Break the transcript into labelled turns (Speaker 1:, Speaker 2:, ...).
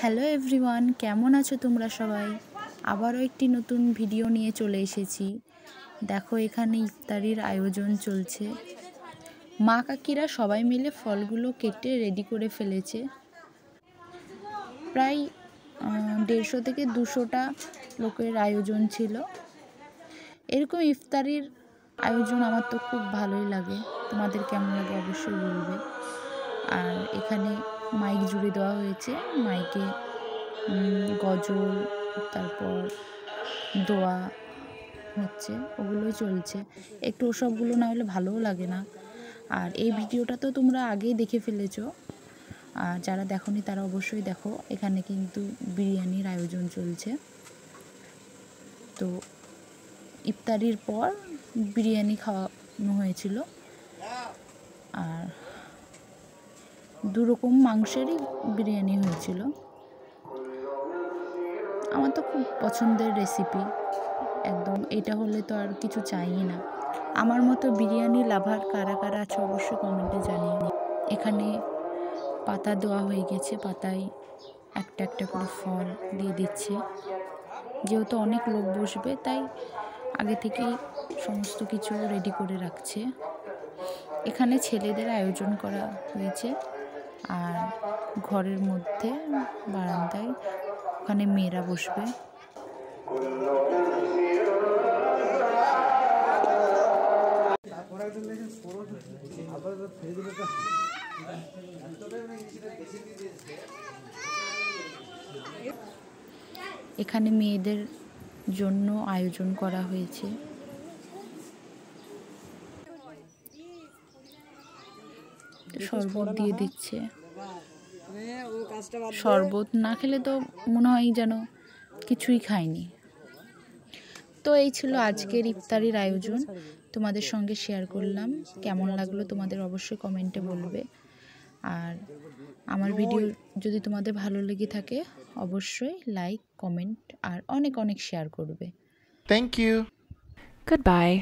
Speaker 1: Hello everyone, কেমন আছো তোমরা সবাই? আবারও একটি নতুন ভিডিও নিয়ে চলে এসেছি। দেখো, এখানে ইফতারির আয়োজন চলছে। মা কাকিরা সবাই মিলে ফলগুলো কেটে রেডি করে ফেলেছে। প্রায় 150 থেকে 200টা লোকের আয়োজন ছিল। এরকম ইফতারির আয়োজন আমার তো খুব ভালোই লাগে। তোমাদের কেমন লাগে অবশ্যই বলবে। আর এখানে মাইক জুড়ে দেওয়া হয়েছে। মাইকে গজল, তারপর দোয়া হচ্ছে, ওগুলোই চলছে। একটু ওসবগুলো না হলে ভালোও লাগে না। আর এই ভিডিওটা তো তোমরা আগেই দেখে ফেলেছো, আর যারা দেখোনি তারা অবশ্যই দেখো। এখানে কিন্তু বিরিয়ানির আয়োজন চলছে। তো ইফতারির পর বিরিয়ানি খাওয়ানো হয়েছিল, আর 2 রকম মাংসেরই বিরিয়ানি হয়েছিল। আমার তো খুব পছন্দের রেসিপি একদম। এটা হলে তো আর কিছু চাইই না। আমার মতো বিরিয়ানি লাভার কারা কারা আছে অবশ্যই কমেন্টে জানিয়ে। এখানে পাতা দেওয়া হয়ে গেছে, পাতায় একটা একটা করে ফল দিয়ে দিচ্ছে। যেহেতু অনেক লোক বসবে, তাই আগে থেকেই সমস্ত কিছু রেডি করে রাখছে। এখানে ছেলেদের আয়োজন করা হয়েছে, আর ঘরের মধ্যে বারান্দায় ওখানে মেয়েরা বসবে। এখানে মেয়েদের জন্য আয়োজন করা হয়েছে। শরবত দিয়ে দিচ্ছে। শরবত না খেলে তো মনে হয় যেন কিছুই খায়নি। তো এই ছিল আজকের ইফতারির আয়োজন, তোমাদের সঙ্গে শেয়ার করলাম। কেমন লাগলো তোমাদের অবশ্যই কমেন্টে বলবে। আর আমার ভিডিও যদি তোমাদের ভালো লেগে থাকে অবশ্যই লাইক, কমেন্ট আর অনেক অনেক শেয়ার করবে।
Speaker 2: Thank you.
Speaker 3: Goodbye.